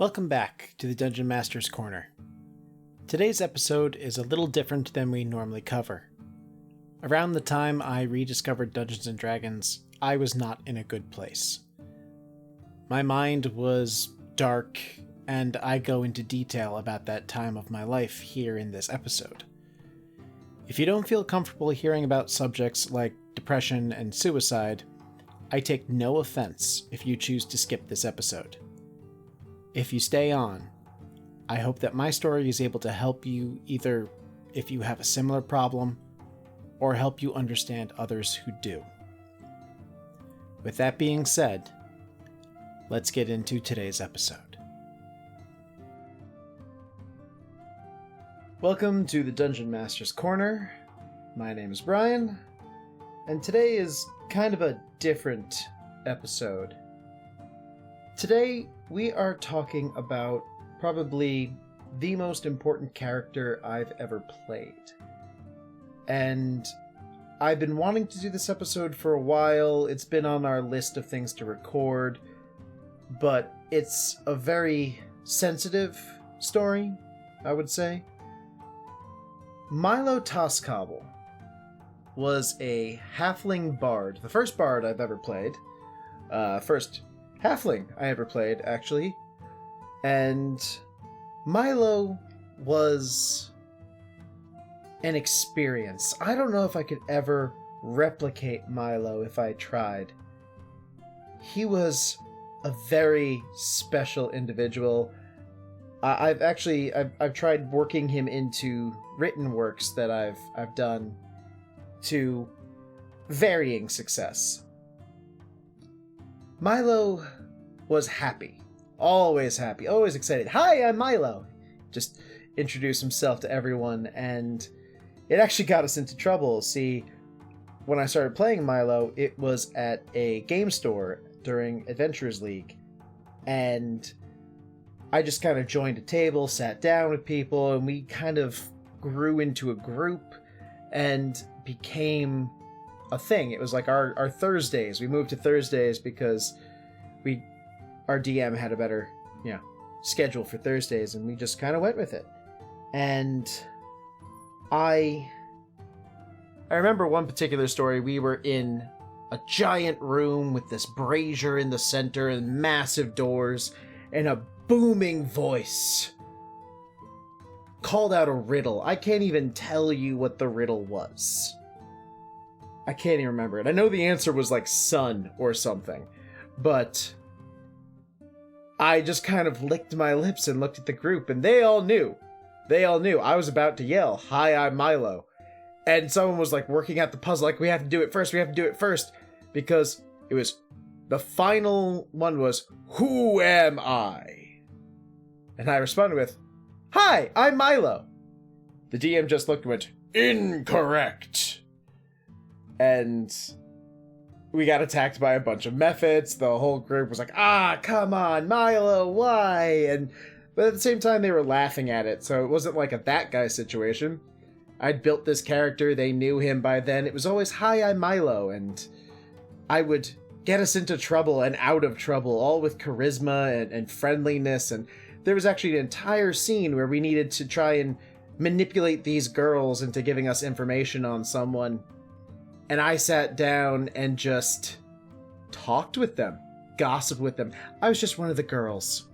Welcome back to the Dungeon Master's Corner. Today's episode is a little different than we normally cover. Around the time I rediscovered Dungeons & Dragons, I was not in a good place. My mind was dark, and I go into detail about that time of my life here in this episode. If you don't feel comfortable hearing about subjects like depression and suicide, I take no offense if you choose to skip this episode. If you stay on, I hope that my story is able to help you either if you have a similar problem, or help you understand others who do. With that being said, let's get into today's episode. Welcome to the Dungeon Master's Corner. My name is Brian, and today is kind of a different episode. Today, we are talking about probably the most important character I've ever played. And I've been wanting to do this episode for a while. It's been on our list of things to record, but it's a very sensitive story, I would say. Milo Tosscobble was a halfling bard. The first bard I've ever played. First halfling I ever played, actually. And Milo was an experience. I don't know if I could ever replicate Milo if I tried. He was a very special individual. I've tried working him into written works that I've done to varying success. Milo was happy. Always happy. Always excited. Hi, I'm Milo. Just introduce himself to everyone, and it actually got us into trouble. See, when I started playing Milo, it was at a game store during Adventurers League, and I just kind of joined a table, sat down with people, and we kind of grew into a group and became a thing. It was like our Thursdays. We moved to Thursdays because our DM had a better, schedule for Thursdays, and we just kind of went with it. And I remember one particular story. We were in a giant room with this brazier in the center and massive doors, and a booming voice called out a riddle. I can't even tell you what the riddle was. I can't even remember it. I know the answer was like sun or something, but I just kind of licked my lips and looked at the group, and they all knew. I was about to yell, "Hi, I'm Milo." And someone was like working out the puzzle, like, we have to do it first, because it was, the final one was, "Who am I?" And I responded with, "Hi, I'm Milo." The DM just looked and went, "Incorrect." And we got attacked by a bunch of methods. The whole group was like, come on, Milo, why? But at the same time, they were laughing at it, so it wasn't like a that guy situation. I'd built this character, they knew him by then. It was always, "Hi, I'm Milo," and I would get us into trouble and out of trouble, all with charisma and friendliness. And there was actually an entire scene where we needed to try and manipulate these girls into giving us information on someone. And I sat down and just talked with them, gossiped with them. I was just one of the girls.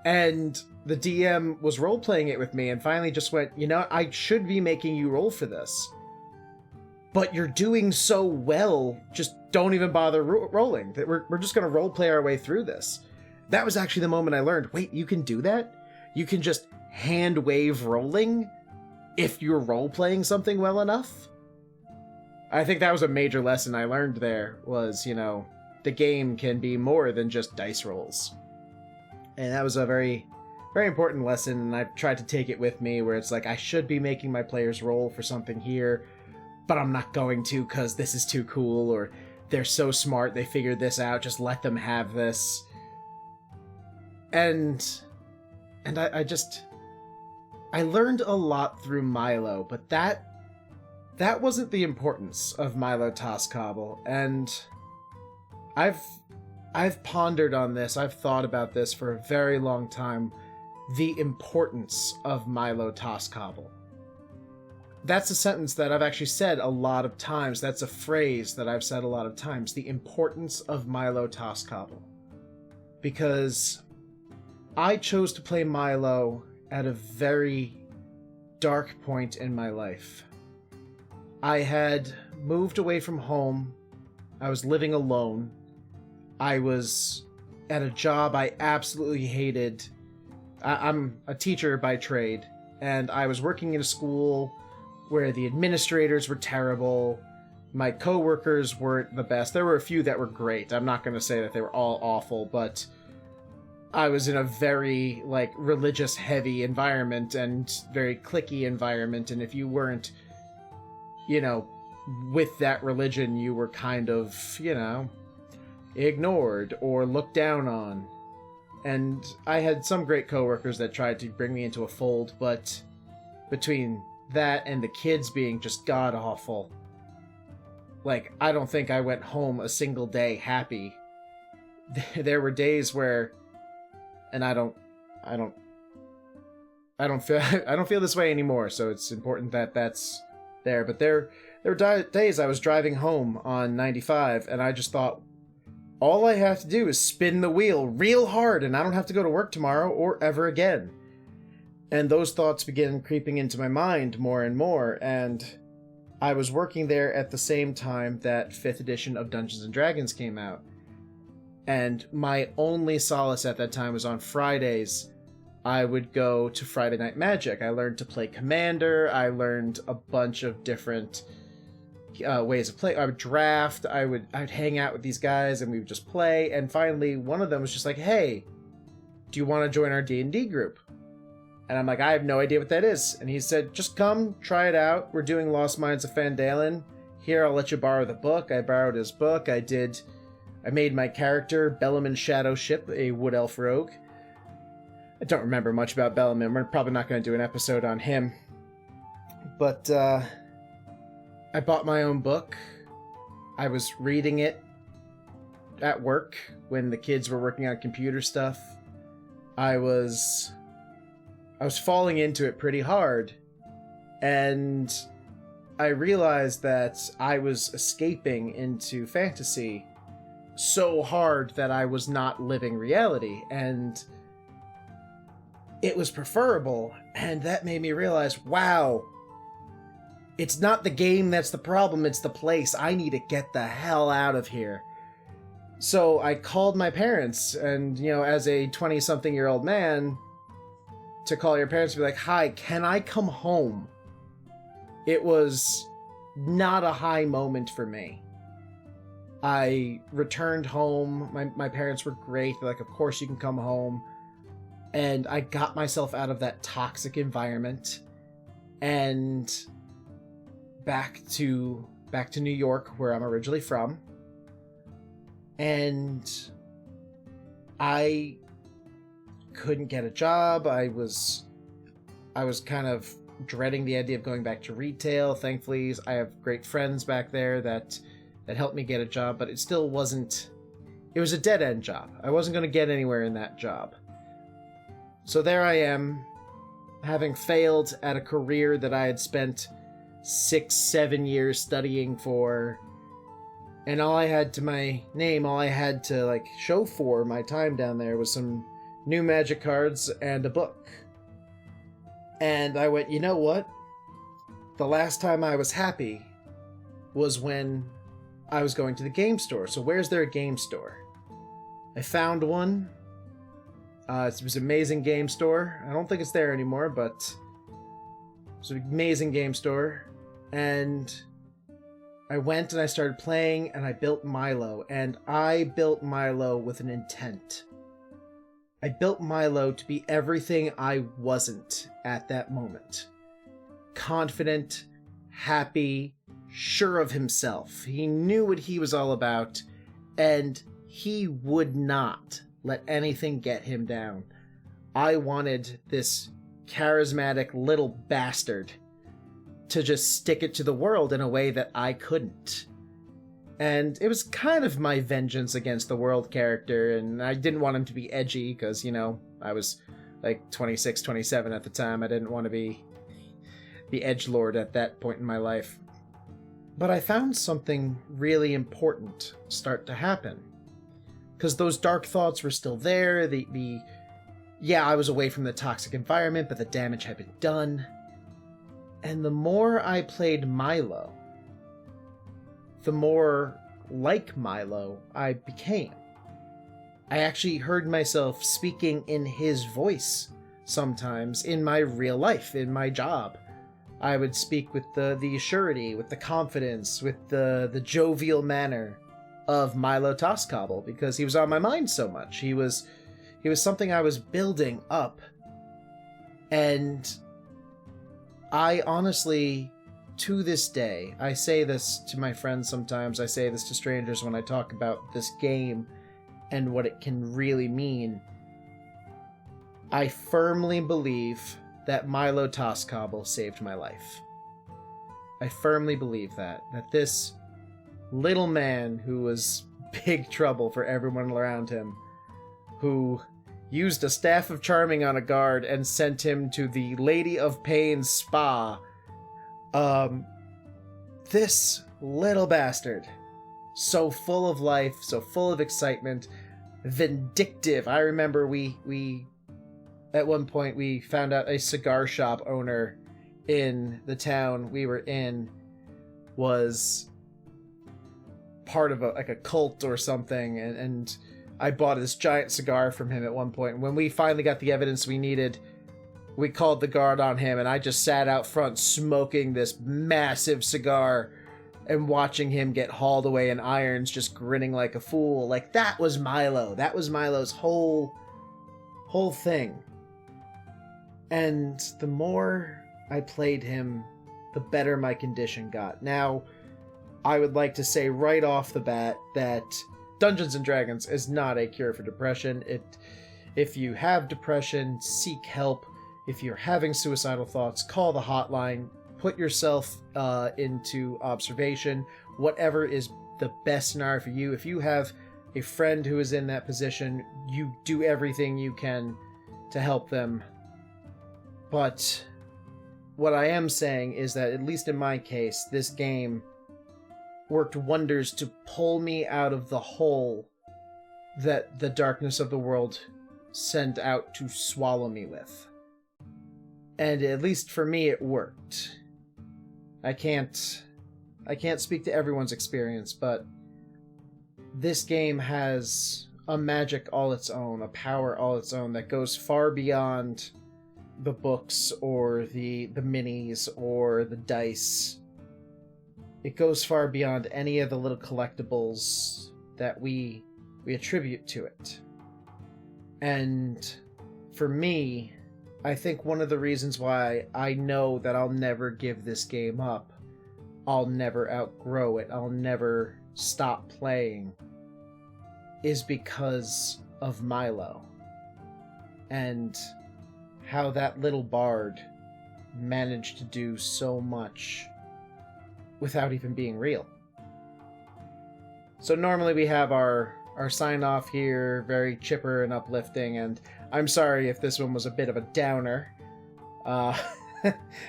And the DM was role-playing it with me and finally just went, I should be making you roll for this. But you're doing so well, just don't even bother rolling. We're just going to role-play our way through this. That was actually the moment I learned, wait, you can do that? You can just hand-wave rolling if you're role-playing something well enough? I think that was a major lesson I learned there, was, the game can be more than just dice rolls. And that was a very, very important lesson, and I've tried to take it with me, where it's like, I should be making my players roll for something here, but I'm not going to because this is too cool, or they're so smart, they figured this out, just let them have this. And I learned a lot through Milo, but that wasn't the importance of Milo Tosscobble, and I've I've pondered on this. I've thought about this for a very long time. The importance of Milo Tosscobble. That's a sentence that I've actually said a lot of times. That's a phrase that I've said a lot of times. The importance of Milo Tosscobble. Because I chose to play Milo at a very dark point in my life. I had moved away from home. I was living alone. I was at a job I absolutely hated. I'm a teacher by trade, and I was working in a school where the administrators were terrible. My coworkers weren't the best. There were a few that were great. I'm not going to say that they were all awful, but I was in a very, religious heavy environment and very cliquey environment, and if you weren't, with that religion, you were kind of, ignored or looked down on. And I had some great coworkers that tried to bring me into a fold, but between that and the kids being just god-awful, I don't think I went home a single day happy. There were days where, and I don't feel this way anymore, so it's important that that's there. But there were days I was driving home on 95, and I just thought, all I have to do is spin the wheel real hard, and I don't have to go to work tomorrow or ever again. And those thoughts began creeping into my mind more and more, and I was working there at the same time that 5th edition of Dungeons & Dragons came out. And my only solace at that time was on Fridays, I would go to Friday Night Magic. I learned to play Commander. I learned a bunch of different ways of play. I would draft. I'd hang out with these guys, and we would just play. And finally, one of them was just like, "Hey, do you want to join our D&D group?" And I'm like, "I have no idea what that is." And he said, "Just come, try it out. We're doing Lost Mines of Phandalin. Here, I'll let you borrow the book." I borrowed his book. I made my character, Bellaman Shadowship, a Wood Elf Rogue. I don't remember much about Bellaman. We're probably not going to do an episode on him. But, I bought my own book. I was reading it at work when the kids were working on computer stuff. I was falling into it pretty hard. And I realized that I was escaping into fantasy so hard that I was not living reality, and it was preferable. And that made me realize, wow, it's not the game that's the problem, it's the place. I need to get the hell out of here. So I called my parents, and, as a 20-something-year-old man, to call your parents and be like, "Hi, can I come home?" It was not a high moment for me. I returned home. My parents were great. They're like, "Of course you can come home." And I got myself out of that toxic environment and back to New York, where I'm originally from. And I couldn't get a job. I was kind of dreading the idea of going back to retail. Thankfully, I have great friends back there that helped me get a job, but it still wasn't... It was a dead-end job. I wasn't going to get anywhere in that job. So there I am, having failed at a career that I had spent 6-7 years studying for, and all I had to my name, all I had to show for my time down there was some new magic cards and a book. And I went, you know what? The last time I was happy was when I was going to the game store. So where's there a game store? I found one. It was an amazing game store. I don't think it's there anymore, but it was an amazing game store. And I went and I started playing, and I built Milo. And I built Milo with an intent. I built Milo to be everything I wasn't at that moment. Confident, happy, sure of himself. He knew what he was all about, and he would not let anything get him down. I wanted this charismatic little bastard to just stick it to the world in a way that I couldn't. And it was kind of my vengeance against the world character, and I didn't want him to be edgy because, I was like 26, 27 at the time. I didn't want to be the edgelord at that point in my life. But I found something really important start to happen. Because those dark thoughts were still there. Yeah, I was away from the toxic environment, but the damage had been done. And the more I played Milo, the more like Milo I became. I actually heard myself speaking in his voice sometimes in my real life, in my job. I would speak with the surety, with the confidence, with the jovial manner of Milo Tosscobble, because he was on my mind so much. He was something I was building up. And I honestly, to this day, I say this to my friends sometimes, I say this to strangers when I talk about this game and what it can really mean. I firmly believe that Milo Tosscobble saved my life. I firmly believe that this little man who was big trouble for everyone around him, who used a staff of charming on a guard and sent him to the Lady of Pain's spa, this little bastard, so full of life, so full of excitement, vindictive. I remember we at one point we found out a cigar shop owner in the town we were in was part of a cult or something, and I bought this giant cigar from him at one point. When we finally got the evidence we needed, we called the guard on him, and I just sat out front smoking this massive cigar and watching him get hauled away in irons, just grinning like a fool. Like, that was Milo. That was Milo's whole thing. And the more I played him, the better my condition got. Now, I would like to say right off the bat that Dungeons & Dragons is not a cure for depression. If you have depression, seek help. If you're having suicidal thoughts, call the hotline. Put yourself into observation. Whatever is the best scenario for you. If you have a friend who is in that position, you do everything you can to help them. But what I am saying is that, at least in my case, this game worked wonders to pull me out of the hole that the darkness of the world sent out to swallow me with. And at least for me, it worked. I can't speak to everyone's experience, but this game has a magic all its own, a power all its own that goes far beyond the books or the minis or the dice. It goes far beyond any of the little collectibles that we attribute to it. And for me, I think one of the reasons why I know that I'll never give this game up, I'll never outgrow it, I'll never stop playing, is because of Milo. And how that little bard managed to do so much without even being real. So normally we have our sign-off here, very chipper and uplifting, and I'm sorry if this one was a bit of a downer.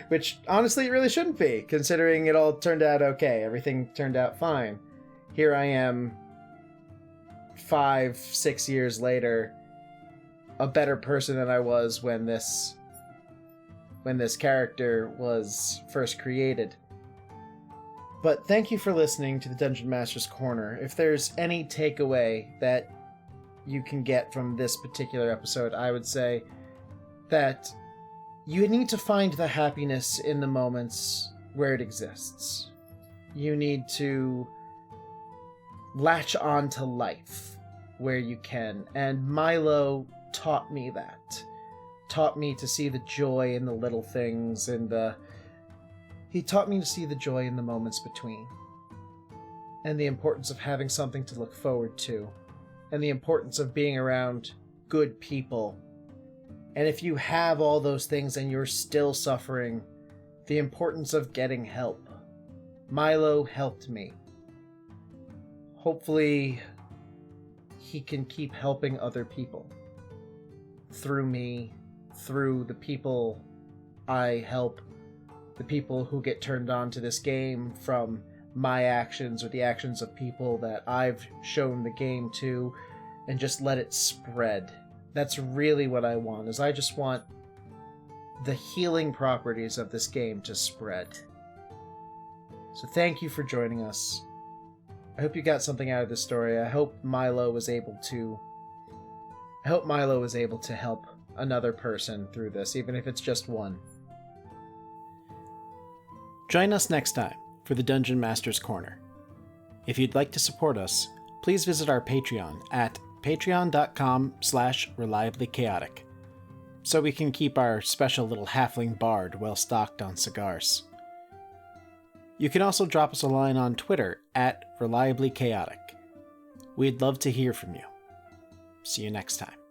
Which, honestly, it really shouldn't be, considering it all turned out okay. Everything turned out fine. Here I am, 5-6 years later, a better person than I was when this character was first created. But thank you for listening to the Dungeon Master's Corner. If there's any takeaway that you can get from this particular episode, I would say that you need to find the happiness in the moments where it exists. You need to latch on to life where you can. And Milo taught me that. Taught me to see the joy in the little things and He taught me to see the joy in the moments between. And the importance of having something to look forward to. And the importance of being around good people. And if you have all those things and you're still suffering, the importance of getting help. Milo helped me. hopefully he can keep helping other people through me, through the people I help, the people who get turned on to this game from my actions or the actions of people that I've shown the game to, and just let it spread. That's really what I want, is I just want the healing properties of this game to spread. So thank you for joining us. I hope you got something out of this story. I hope Milo was able to help another person through this, even if it's just one. Join us next time for the Dungeon Master's Corner. If you'd like to support us, please visit our Patreon at patreon.com/reliablychaotic, so we can keep our special little halfling bard well stocked on cigars. You can also drop us a line on Twitter at Reliably Chaotic. We'd love to hear from you. See you next time.